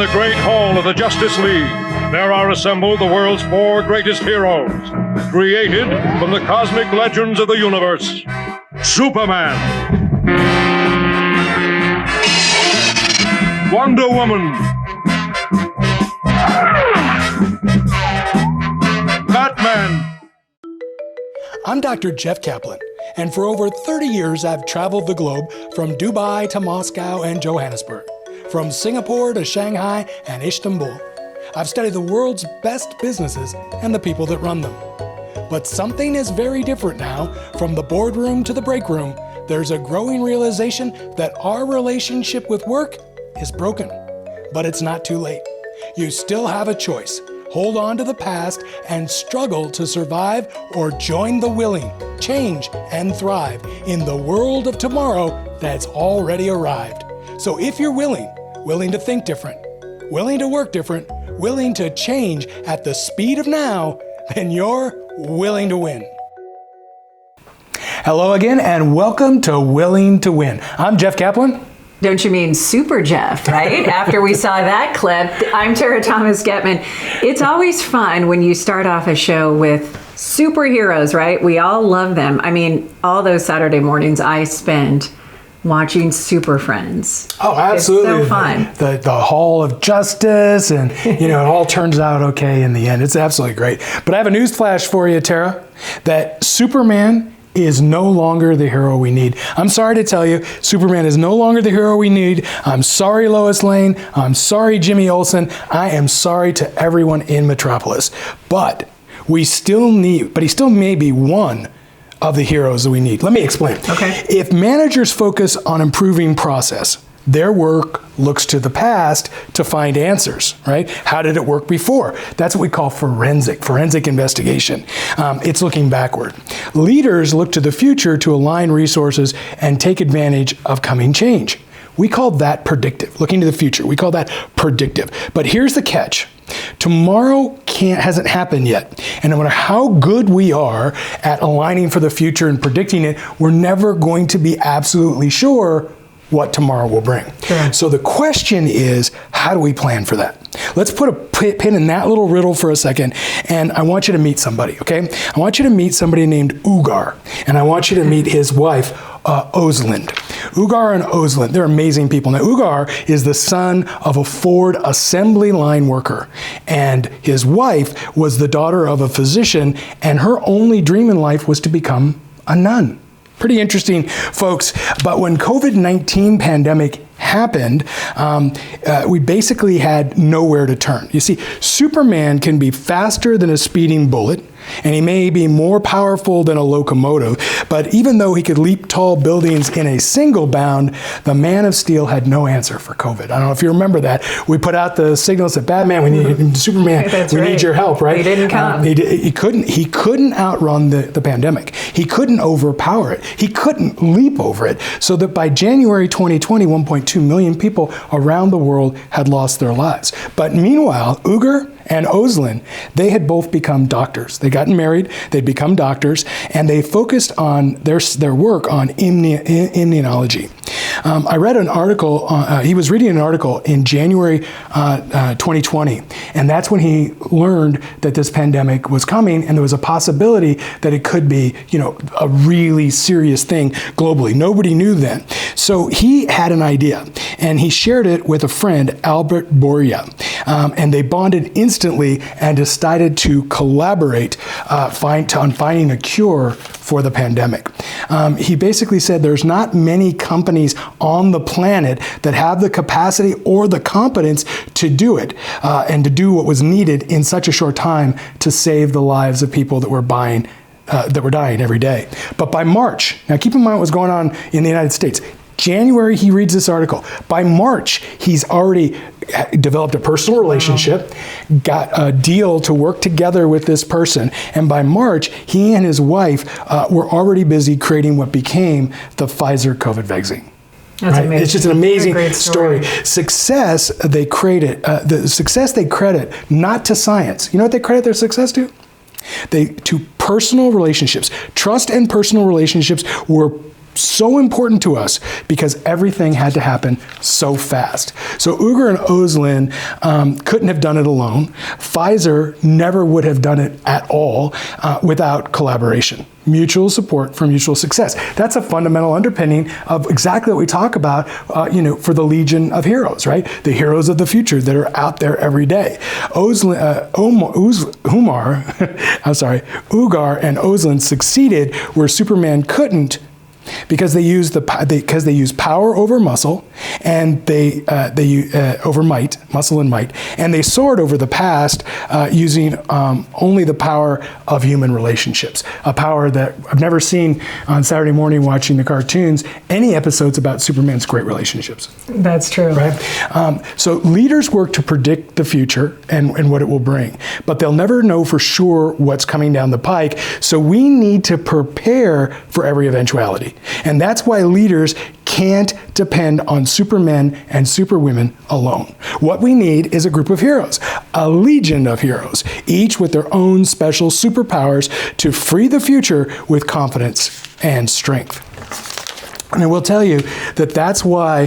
the great hall of the Justice League, there are assembled the world's 4 greatest heroes, created from the cosmic legends of the universe. Superman, Wonder Woman, Batman. I'm Dr. Jeff Kaplan, and for over 30 years I've traveled the globe from Dubai to Moscow and Johannesburg, from Singapore to Shanghai and Istanbul. I've studied the world's best businesses and the people that run them. But something is very different now. From the boardroom to the break room, there's a growing realization that our relationship with work is broken. But it's not too late. You still have a choice. Hold on to the past and struggle to survive, or join the willing, change, and thrive in the world of tomorrow that's already arrived. So if you're willing to think different, willing to work different, willing to change at the speed of now, then you're willing to win. Hello again, and welcome to Willing to Win. I'm Jeff Kaplan. Don't you mean Super Jeff, right? After we saw that clip, I'm Tara Thomas Getman. It's always fun when you start off a show with superheroes, right? We all love them. I mean, all those Saturday mornings I spend watching Super Friends. Oh, absolutely. It's so fun. The Hall of Justice, and it all turns out okay in the end. It's absolutely great. But I have a news flash for you, Tara, that Superman is no longer the hero we need. I'm sorry to tell you, Superman is no longer the hero we need. I'm sorry, Lois Lane. I'm sorry, Jimmy Olsen. I am sorry to everyone in Metropolis. But he still may be one of the heroes that we need. Let me explain. Okay. If managers focus on improving process, their work looks to the past to find answers, right? How did it work before? That's what we call forensic investigation. It's looking backward. Leaders look to the future to align resources and take advantage of coming change. We call that predictive, looking to the future. We call that predictive. But here's the catch. Tomorrow hasn't happened yet. And no matter how good we are at aligning for the future and predicting it, we're never going to be absolutely sure what tomorrow will bring. Sure. So the question is, how do we plan for that? Let's put a pin in that little riddle for a second, and I want you to meet somebody, okay? I want you to meet somebody named Ugar, and I want you to meet his wife, Oslind. Ugar and Oslind, they're amazing people. Now, Ugar is the son of a Ford assembly line worker, and his wife was the daughter of a physician, and her only dream in life was to become a nun. Pretty interesting, folks. But when COVID-19 pandemic happened, we basically had nowhere to turn. You see, Superman can be faster than a speeding bullet, and he may be more powerful than a locomotive, but even though he could leap tall buildings in a single bound, the Man of Steel had no answer for COVID. I don't know if you remember that. We put out the signals that Batman, we need Superman, we need your help, right? He didn't come. He couldn't outrun the pandemic. He couldn't overpower it. He couldn't leap over it. So that by January 2020, 1.2 million people around the world had lost their lives. But meanwhile, Ugar and Oslind, they had both become doctors. They'd gotten married, they'd become doctors, and they focused on their work on immunology. I read an article, he was reading an article in January 2020, and that's when he learned that this pandemic was coming, and there was a possibility that it could be, a really serious thing globally. Nobody knew then. So he had an idea, and he shared it with a friend, Albert Bourya, and they bonded instantly and decided to collaborate on finding a cure for the pandemic. He basically said there's not many companies on the planet that have the capacity or the competence to do it and to do what was needed in such a short time to save the lives of people that were dying every day. But by March, now keep in mind what was going on in the United States. January, he reads this article. By March, he's already developed a personal relationship, got a deal to work together with this person, and by March, he and his wife were already busy creating what became the Pfizer COVID vaccine. That's right? amazing. It's just an amazing Great story. Success they credit, the success they credit not to science. You know what they credit their success to? To personal relationships. Trust and personal relationships were so important to us because everything had to happen so fast. So Uğur and Özlem couldn't have done it alone. Pfizer never would have done it at all without collaboration. Mutual support for mutual success. That's a fundamental underpinning of exactly what we talk about, for the Legion of Heroes, right? The heroes of the future that are out there every day. Uğur and Özlem succeeded where Superman couldn't, because they use power over muscle, and they over might, muscle and might, and they soared over the past using only the power of human relationships, a power that I've never seen on Saturday morning watching the cartoons any episodes about Superman's great relationships. That's true, right? So leaders work to predict the future and what it will bring, but they'll never know for sure what's coming down the pike. So we need to prepare for every eventuality. And that's why leaders can't depend on supermen and superwomen alone. What we need is a group of heroes, a legion of heroes, each with their own special superpowers to free the future with confidence and strength. And I will tell you that that's why,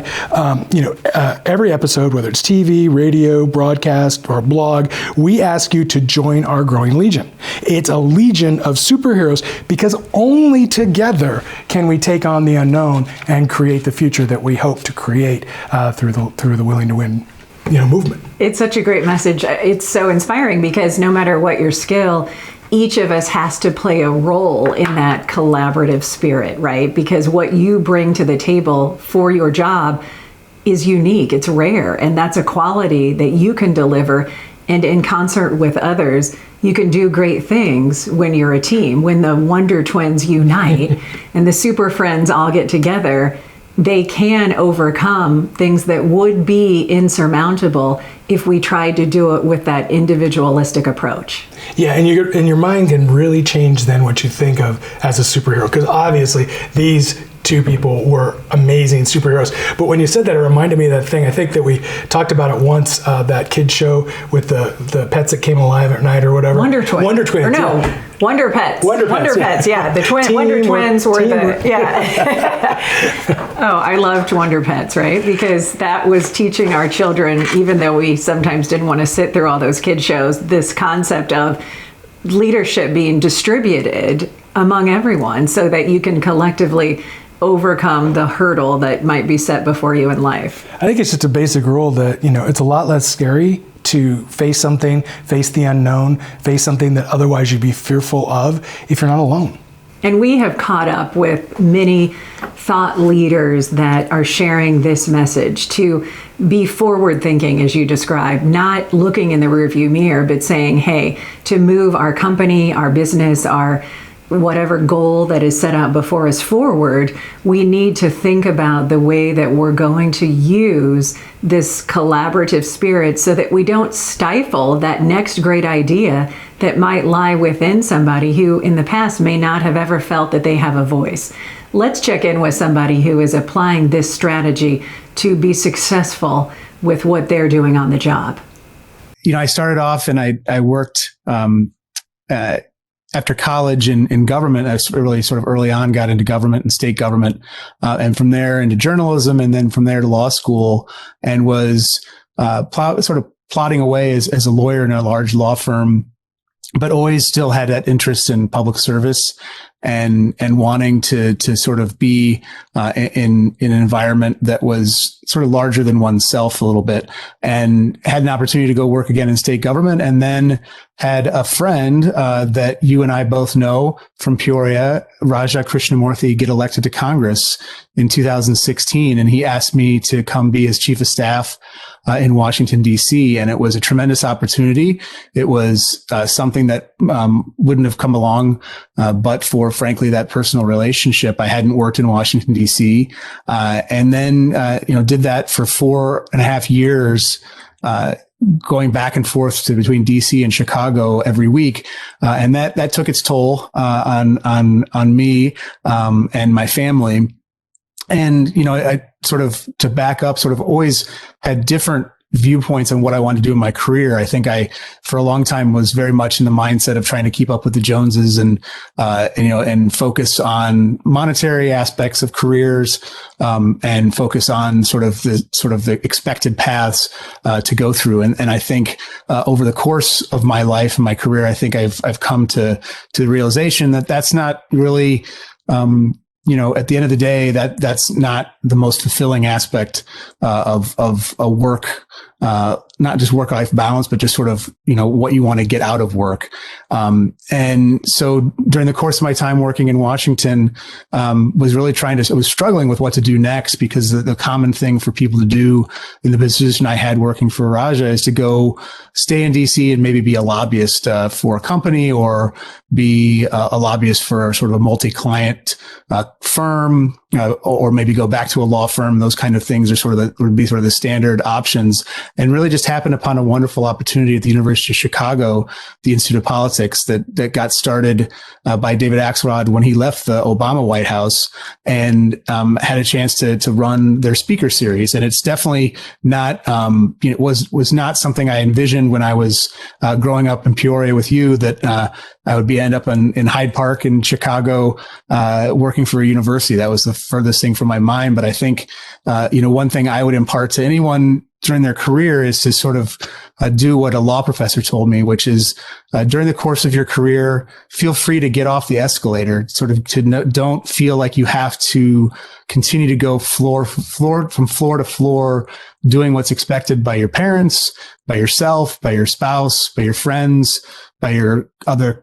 every episode, whether it's TV, radio, broadcast, or blog, we ask you to join our growing legion. It's a legion of superheroes because only together can we take on the unknown and create the future that we hope to create through the Willing to Win movement. It's such a great message. It's so inspiring because no matter what your skill, each of us has to play a role in that collaborative spirit, right? Because what you bring to the table for your job is unique, it's rare, and that's a quality that you can deliver. And in concert with others, you can do great things when you're a team. When the Wonder Twins unite and the Super Friends all get together, they can overcome things that would be insurmountable if we tried to do it with that individualistic approach. Yeah, and your mind can really change then what you think of as a superhero, because obviously these two people were amazing superheroes. But when you said that, it reminded me of that thing. I think that we talked about it once, that kid show with the pets that came alive at night or whatever. Wonder Twins. Wonder Twins. Or no, yeah. Wonder Pets. Wonder Pets, yeah. The Wonder Twins were Oh, I loved Wonder Pets, right? Because that was teaching our children, even though we sometimes didn't want to sit through all those kid shows, this concept of leadership being distributed among everyone so that you can collectively overcome the hurdle that might be set before you in life. I think it's just a basic rule that, it's a lot less scary to face the unknown, face something that otherwise you'd be fearful of if you're not alone. And we have caught up with many thought leaders that are sharing this message to be forward thinking, as you described, not looking in the rearview mirror, but saying, hey, to move our company, our business, our whatever goal that is set out before us forward, we need to think about the way that we're going to use this collaborative spirit so that we don't stifle that next great idea that might lie within somebody who in the past may not have ever felt that they have a voice. Let's check in with somebody who is applying this strategy to be successful with what they're doing on the job. I started off and I worked after college in government. I really sort of early on got into government and state government, and from there into journalism, and then from there to law school, and was sort of plodding away as a lawyer in a large law firm, but always still had that interest in public service and wanting to sort of be in an environment that was sort of larger than oneself a little bit, and had an opportunity to go work again in state government, and then had a friend that you and I both know from Peoria, Raja Krishnamurthy, get elected to Congress in 2016, and he asked me to come be his chief of staff in Washington, D.C., and it was a tremendous opportunity. It was something that wouldn't have come along but for, frankly, that personal relationship. I hadn't worked in Washington, D.C., and then did that for 4.5 years, going back and forth between DC and Chicago every week. And that took its toll on me and my family. And, I sort of, to back up, sort of always had different viewpoints on what I wanted to do in my career. I think I, for a long time, was very much in the mindset of trying to keep up with the Joneses and focus on monetary aspects of careers, and focus on sort of the expected paths to go through. And I think over the course of my life and my career, I think I've come to the realization that that's not really, at the end of the day, that's not the most fulfilling aspect of a work, not just work-life balance, but just sort of, what you want to get out of work. And so during the course of my time working in Washington, was really I was struggling with what to do next, because the common thing for people to do in the position I had working for Raja is to go stay in DC and maybe be a lobbyist for a company, or be a lobbyist for sort of a multi-client firm, or maybe go back to a law firm. Those kind of things would be sort of the standard options, and really just happened upon a wonderful opportunity at the University of Chicago, the Institute of Politics, that got started by David Axelrod when he left the Obama White House, and had a chance to run their speaker series. And it's definitely not, was not something I envisioned when I was growing up in Peoria with you, that I would end up in Hyde Park in Chicago, working for a university. That was the furthest thing from my mind. But I think, one thing I would impart to anyone during their career is to sort of do what a law professor told me, which is during the course of your career, feel free to get off the escalator, don't feel like you have to continue to go from floor to floor, doing what's expected by your parents, by yourself, by your spouse, by your friends, by your other,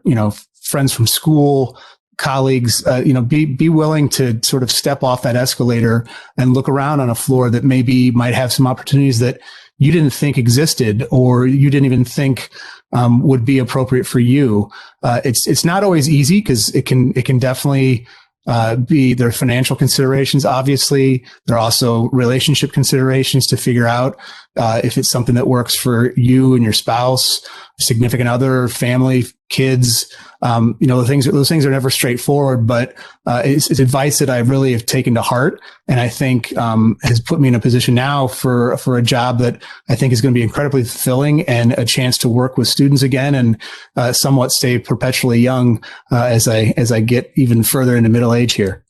friends from school, colleagues. Be willing to sort of step off that escalator and look around on a floor that maybe might have some opportunities that you didn't think existed, or you didn't even think would be appropriate for you. It's not always easy, because it can definitely there are financial considerations. Obviously, there are also relationship considerations to figure out if it's something that works for you and your spouse, significant other, family, kids. Those things are never straightforward, but it's advice that I really have taken to heart, and I think has put me in a position now for a job that I think is going to be incredibly fulfilling, and a chance to work with students again, and somewhat stay perpetually young as I get even further into middle age here.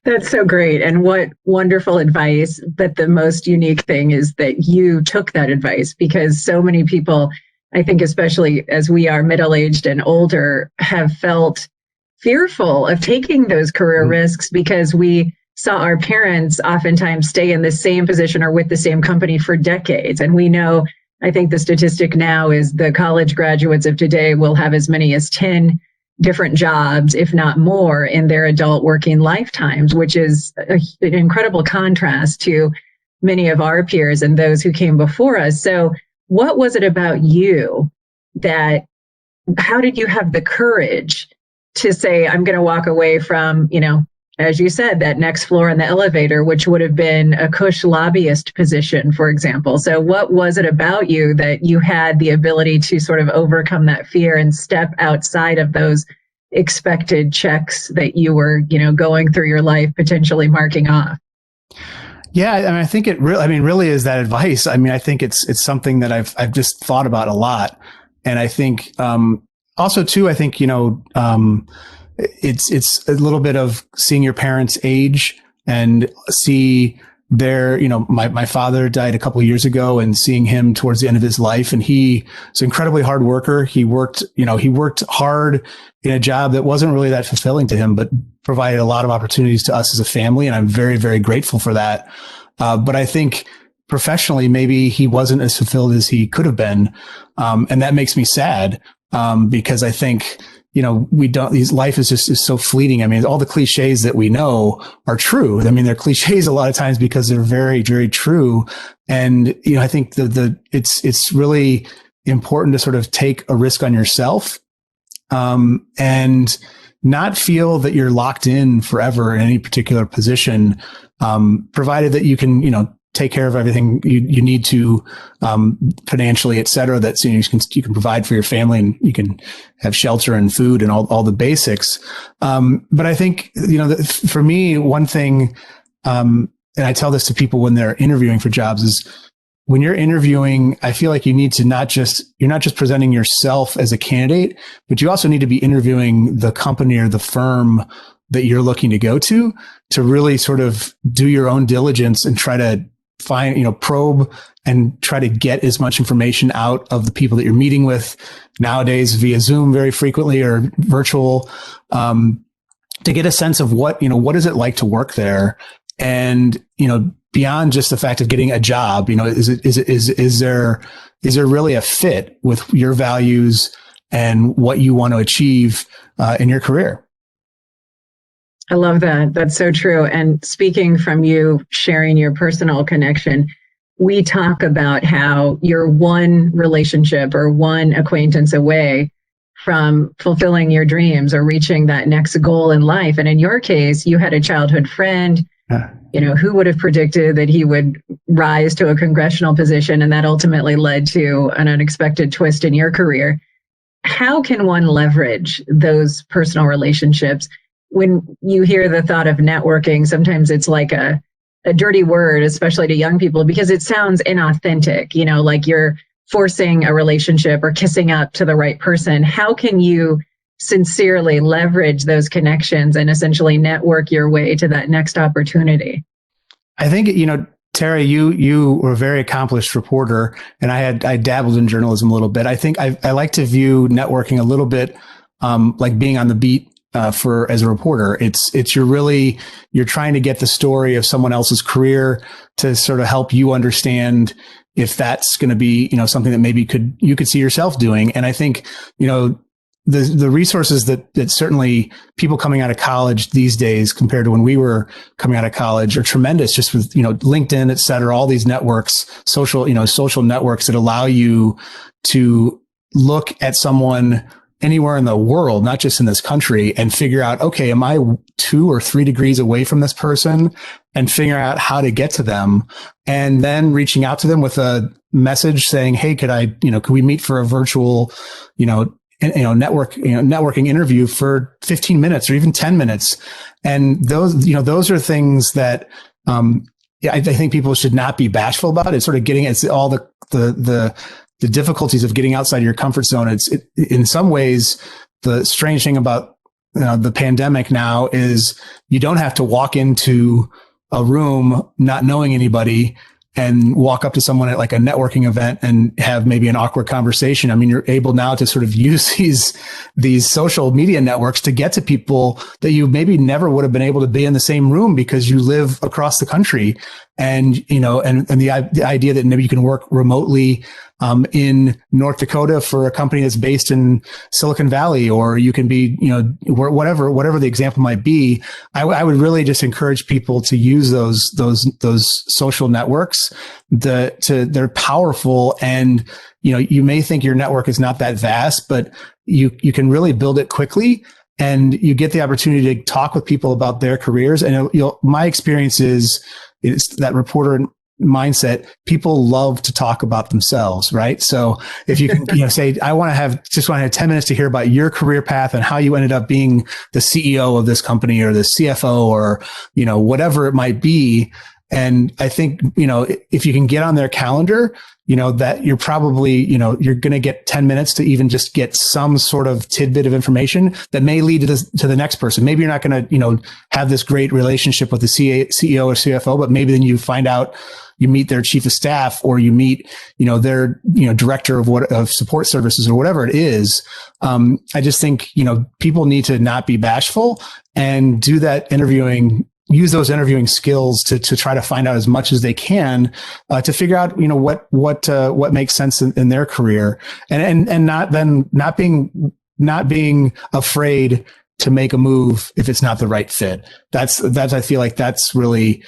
That's so great. And what wonderful advice. But the most unique thing is that you took that advice, because so many people, I think, especially as we are middle-aged and older, have felt fearful of taking those career risks, because we saw our parents oftentimes stay in the same position or with the same company for decades. And we know, I think the statistic now is the college graduates of today will have as many as 10 different jobs, if not more, in their adult working lifetimes, which is an incredible contrast to many of our peers and those who came before us. So what was it about you how did you have the courage to say, I'm going to walk away from, as you said, that next floor in the elevator, which would have been a cush lobbyist position, for example? So what was it about you that you had the ability to sort of overcome that fear and step outside of those expected checks that you were, going through your life, potentially marking off? Yeah, I think it really is that advice. I think it's something that I've just thought about a lot. And I think, also too, I think, it's a little bit of seeing your parents age and see their, my father died a couple of years ago, and seeing him towards the end of his life. And he was an incredibly hard worker. He worked hard in a job that wasn't really that fulfilling to him, but provided a lot of opportunities to us as a family. And I'm very, very grateful for that. But I think professionally, maybe he wasn't as fulfilled as he could have been. And that makes me sad, because I think, life is so fleeting. All the cliches that we know are true. They're cliches a lot of times because they're very, very true. And, I think it's really important to sort of take a risk on yourself, and not feel that you're locked in forever in any particular position, provided that you can, take care of everything you need to, financially, et cetera, that you can provide for your family, and you can have shelter and food and all the basics. But I think, for me, one thing, and I tell this to people when they're interviewing for jobs, is when you're interviewing, I feel like you need to you're not just presenting yourself as a candidate, but you also need to be interviewing the company or the firm that you're looking to go to really sort of do your own diligence and try to find, probe and try to get as much information out of the people that you're meeting with nowadays via Zoom very frequently or virtual, to get a sense of what is it like to work there. And, beyond just the fact of getting a job, is there really a fit with your values and what you want to achieve in your career? I love that. That's so true. And speaking from you sharing your personal connection, we talk about how you're one relationship or one acquaintance away from fulfilling your dreams or reaching that next goal in life. And in your case, you had a childhood friend. Who would have predicted that he would rise to a congressional position, and that ultimately led to an unexpected twist in your career. How can one leverage those personal relationships? When you hear the thought of networking, sometimes it's like a dirty word, especially to young people, because it sounds inauthentic, like you're forcing a relationship or kissing up to the right person. How can you sincerely leverage those connections and essentially network your way to that next opportunity? I think, Tara, you were a very accomplished reporter, and I dabbled in journalism a little bit. I think I like to view networking a little bit like being on the beat as a reporter. You're trying to get the story of someone else's career to sort of help you understand if that's going to be, something that maybe you could see yourself doing. And I think, the resources that certainly people coming out of college these days compared to when we were coming out of college are tremendous, just with, LinkedIn, et cetera, all these networks, social networks that allow you to look at someone anywhere in the world, not just in this country, and figure out, okay, am I 2 or 3 degrees away from this person, and figure out how to get to them, and then reaching out to them with a message saying, hey, could we meet for a virtual, networking interview for 15 minutes or even 10 minutes. And those are things that, I think people should not be bashful about. It's sort of it's all the difficulties of getting outside your comfort zone. In some ways, the strange thing about the pandemic now is you don't have to walk into a room not knowing anybody and walk up to someone at like a networking event and have maybe an awkward conversation. I mean, you're able now to sort of use these social media networks to get to people that you maybe never would have been able to be in the same room because you live across the country. And, the idea that maybe you can work remotely in North Dakota for a company that's based in Silicon Valley, or you can be, whatever the example might be. I would really just encourage people to use those social networks. They're powerful, and you may think your network is not that vast, but you can really build it quickly. And you get the opportunity to talk with people about their careers. And my experience is that reporter mindset. People love to talk about themselves, right? So if you can, say, I want to have 10 minutes to hear about your career path and how you ended up being the CEO of this company or the CFO or, whatever it might be. And I think, if you can get on their calendar, that you're probably, you're going to get 10 minutes to even just get some sort of tidbit of information that may lead to the next person. Maybe you're not going to, have this great relationship with the CEO or CFO, but maybe then you find out, you meet their chief of staff, or you meet, their, director of support services or whatever it is. I just think, people need to not be bashful and do that use those interviewing skills to try to find out as much as they can, to figure out, what makes sense in their career, and not being afraid to make a move if it's not the right fit. That's I feel like that's really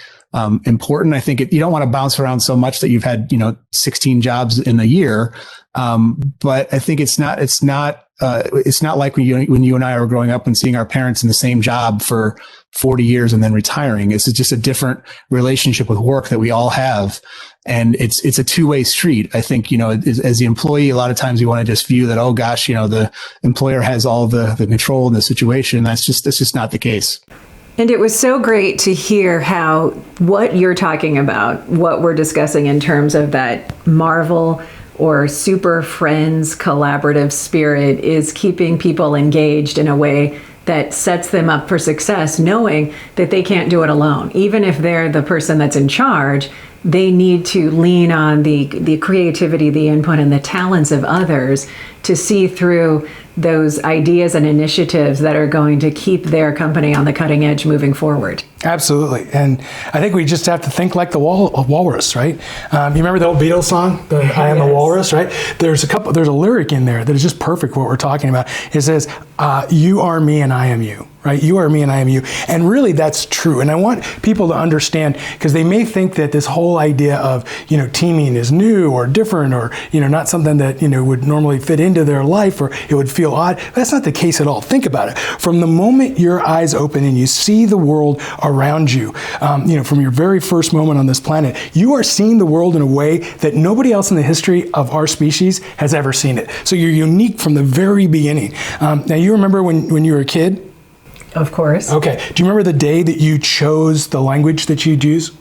important. I think you don't want to bounce around so much that you've had 16 jobs in a year, but I think it's not like when you and I were growing up and seeing our parents in the same job for 40 years and then retiring. It's just a different relationship with work that we all have. And it's a two-way street. I think, as the employee, a lot of times you want to just view that, oh gosh, the employer has all the control in the situation. That's just not the case. And it was so great to hear how what you're talking about, what we're discussing in terms of that Marvel or Super Friends collaborative spirit, is keeping people engaged in a way that sets them up for success, knowing that they can't do it alone. Even if they're the person that's in charge, they need to lean on the creativity, the input, and the talents of others to see through those ideas and initiatives that are going to keep their company on the cutting edge moving forward. Absolutely. And I think we just have to think like the walrus, right? You remember the old Beatles song, I Am the Walrus, right? There's a lyric in there that is just perfect what we're talking about. It says, you are me and I am you, right? You are me and I am you. And really that's true. And I want people to understand, because they may think that this whole idea of, teaming is new or different or, not something that, would normally fit into their life or it would feel odd. That's not the case at all. Think about it. From the moment your eyes open and you see the world around you, from your very first moment on this planet, you are seeing the world in a way that nobody else in the history of our species has ever seen it. So you're unique from the very beginning. Now you remember when you were a kid? Of course. Okay. Do you remember the day that you chose the language that you'd use?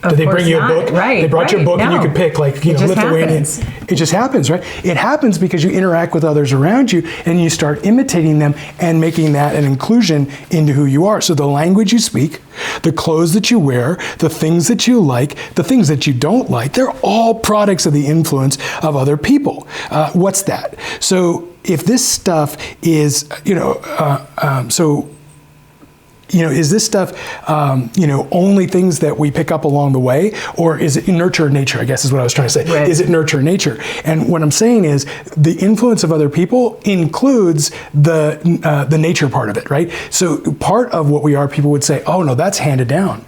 Did they bring you a book? Right. They brought you a book and you could pick Lithuanian. It just happens, right? It happens because you interact with others around you and you start imitating them and making that an inclusion into who you are. So the language you speak, the clothes that you wear, the things that you like, the things that you don't like, they're all products of the influence of other people. What's that? So if this stuff is, is this stuff, only things that we pick up along the way, or is it nurture nature, I guess is what I was trying to say. Right. Is it nurture nature? And what I'm saying is the influence of other people includes the nature part of it, right? So part of what we are, people would say, oh no, that's handed down,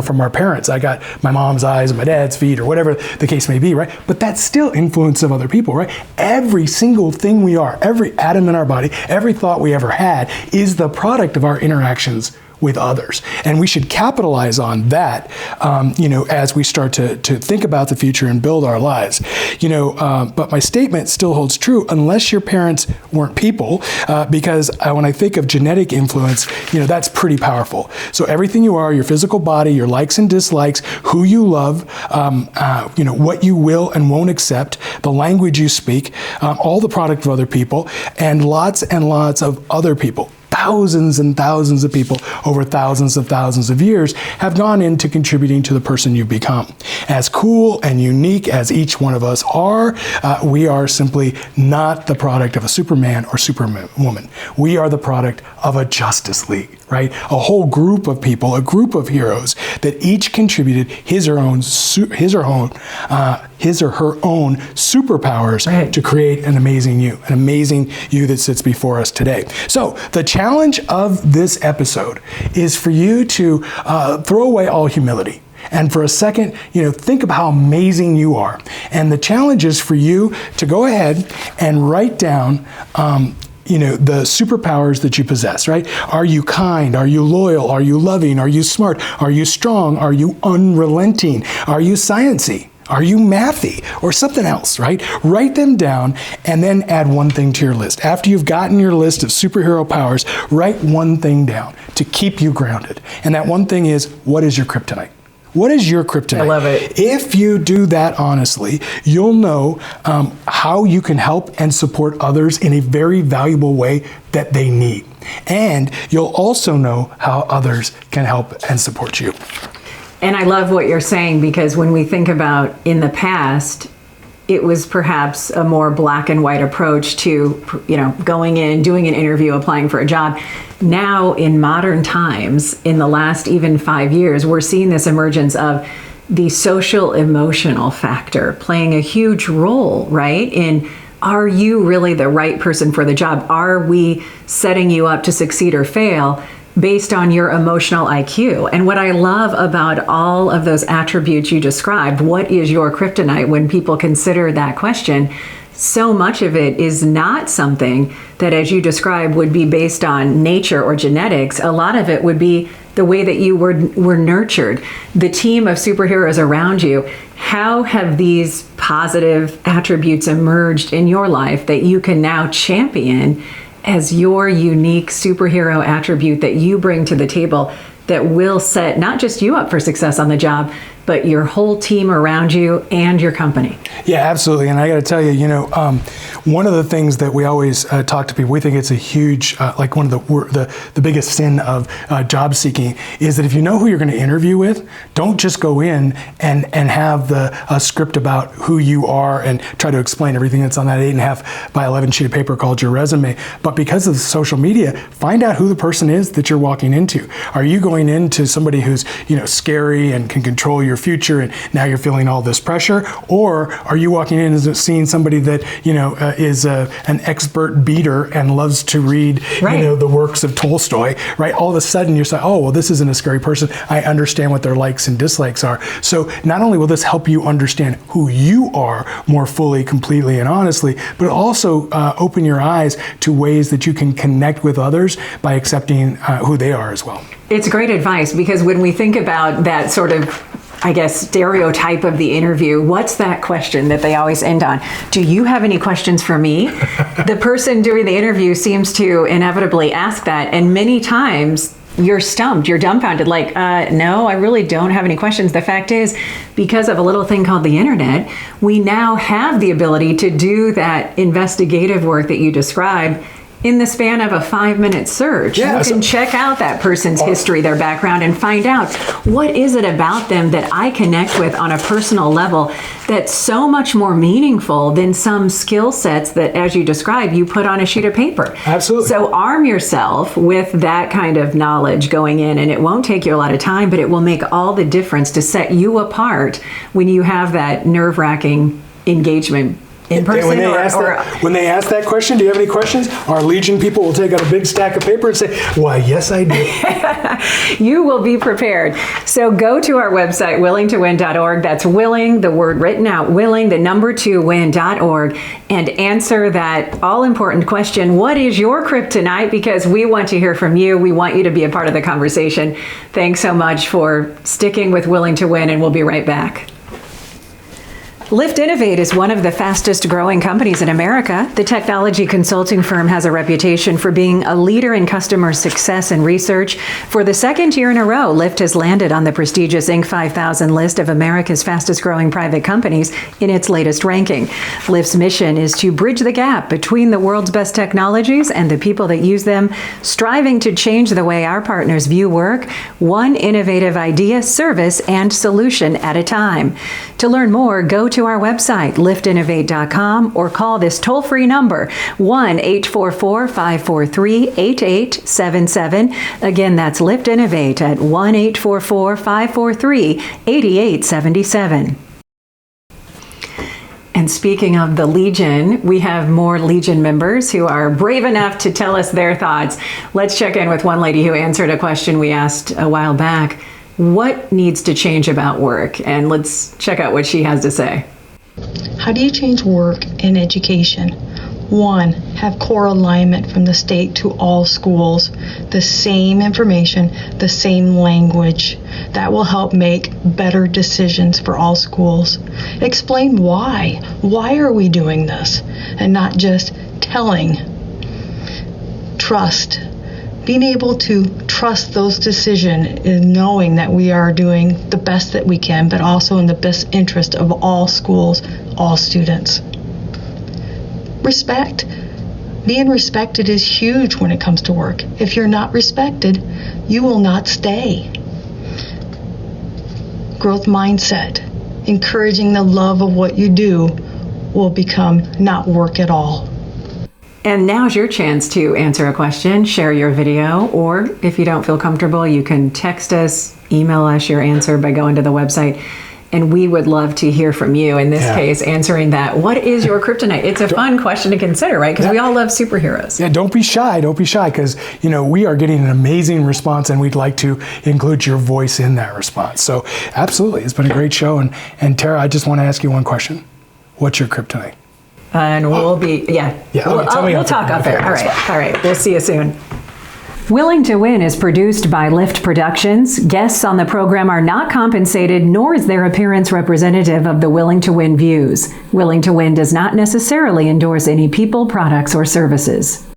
from our parents. I got my mom's eyes and my dad's feet or whatever the case may be, right? But that's still influence of other people, right? Every single thing we are, every atom in our body, every thought we ever had is the product of our interactions with others. And we should capitalize on that, as we start to think about the future and build our lives. But my statement still holds true unless your parents weren't people, because when I think of genetic influence, that's pretty powerful. So everything you are, your physical body, your likes and dislikes, who you love, what you will and won't accept, the language you speak, all the product of other people, and lots of other people. Thousands and thousands of people over thousands of years have gone into contributing to the person you've become. As cool and unique as each one of us are, we are simply not the product of a Superman or Superwoman. We are the product of a Justice League, right? A whole group of people, a group of heroes that each contributed his or her own superpowers, right, to create an amazing you that sits before us today. So the challenge of this episode is for you to throw away all humility. And for a second, think of how amazing you are. And the challenge is for you to go ahead and write down the superpowers that you possess, right? Are you kind? Are you loyal? Are you loving? Are you smart? Are you strong? Are you unrelenting? Are you sciencey? Are you mathy? Or something else, right? Write them down and then add one thing to your list. After you've gotten your list of superhero powers, write one thing down to keep you grounded. And that one thing is, what is your kryptonite? What is your kryptonite? I love it. If you do that honestly, you'll know how you can help and support others in a very valuable way that they need. And you'll also know how others can help and support you. And I love what you're saying, because when we think about in the past, it was perhaps a more black and white approach to, going in, doing an interview, applying for a job. Now, in modern times, in the last even 5 years, we're seeing this emergence of the social emotional factor playing a huge role, right? In, are you really the right person for the job? Are we setting you up to succeed or fail based on your emotional IQ? And what I love about all of those attributes you described, what is your kryptonite, when people consider that question, so much of it is not something that, as you described, would be based on nature or genetics. A lot of it would be the way that you were nurtured, the team of superheroes around you. How have these positive attributes emerged in your life that you can now champion as your unique superhero attribute that you bring to the table that will set not just you up for success on the job, but your whole team around you and your company. Yeah, absolutely. And I got to tell you, one of the things that we always talk to people, we think it's a huge, like one of the biggest sin of job seeking is that if you know who you're going to interview with, don't just go in and have a script about who you are and try to explain everything that's on that 8.5 by 11 sheet of paper called your resume. But because of social media, find out who the person is that you're walking into. Are you going into somebody who's, scary and can control your future and now you're feeling all this pressure? Or are you walking in and seeing somebody that, is an expert beater and loves to read, the works of Tolstoy, right? All of a sudden you're saying, oh, well, this isn't a scary person. I understand what their likes and dislikes are. So not only will this help you understand who you are more fully, completely, and honestly, but also open your eyes to ways that you can connect with others by accepting who they are as well. It's great advice, because when we think about that sort of, stereotype of the interview, what's that question that they always end on? Do you have any questions for me? The person doing the interview seems to inevitably ask that, and many times you're stumped, you're dumbfounded, like, no, I really don't have any questions. The fact is, because of a little thing called the internet, we now have the ability to do that investigative work that you described in the span of a 5-minute search. You can check out that person's history, their background, and find out what is it about them that I connect with on a personal level that's so much more meaningful than some skill sets that, as you described, you put on a sheet of paper. Absolutely. So arm yourself with that kind of knowledge going in, and it won't take you a lot of time, but it will make all the difference to set you apart when you have that nerve-wracking engagement in person. When they ask that question, do you have any questions? Our Legion people will take out a big stack of paper and say, why, yes, I do. You will be prepared. So go to our website, willingtowin.org. That's willing, the word written out, willing, the number 2, win.org, and answer that all-important question, what is your kryptonite? Because we want to hear from you. We want you to be a part of the conversation. Thanks so much for sticking with Willing to Win, and we'll be right back. Lift Innovate is one of the fastest growing companies in America. The technology consulting firm has a reputation for being a leader in customer success and research. For the second year in a row, Lift has landed on the prestigious Inc. 5000 list of America's fastest growing private companies in its latest ranking. Lift's mission is to bridge the gap between the world's best technologies and the people that use them, striving to change the way our partners view work, one innovative idea, service, and solution at a time. To learn more, go to our website, liftinnovate.com, or call this toll-free number, 1-844-543-8877. Again, that's Lift Innovate at 1-844-543-8877. And speaking of the Legion, we have more Legion members who are brave enough to tell us their thoughts. Let's check in with one lady who answered a question we asked a while back. What needs to change about work? And let's check out what she has to say. How do you change work in education? 1, have core alignment from the state to all schools, the same information, the same language. That will help make better decisions for all schools. Explain why. Why are we doing this? And not just telling. Trust. Being able to trust those decisions is knowing that we are doing the best that we can, but also in the best interest of all schools, all students. Respect. Being respected is huge when it comes to work. If you're not respected, you will not stay. Growth mindset. Encouraging the love of what you do will become not work at all. And now's your chance to answer a question, share your video, or if you don't feel comfortable, you can text us, email us your answer by going to the website. And we would love to hear from you, in this case, answering that. What is your kryptonite? It's a fun question to consider, right? Because we all love superheroes. Yeah, don't be shy, because, we are getting an amazing response, and we'd like to include your voice in that response. So absolutely, it's been a great show. And Tara, I just want to ask you one question. What's your kryptonite? And we'll be, we'll talk up there. All right. We'll see you soon. Willing to Win is produced by Lift Productions. Guests on the program are not compensated, nor is their appearance representative of the Willing to Win views. Willing to Win does not necessarily endorse any people, products, or services.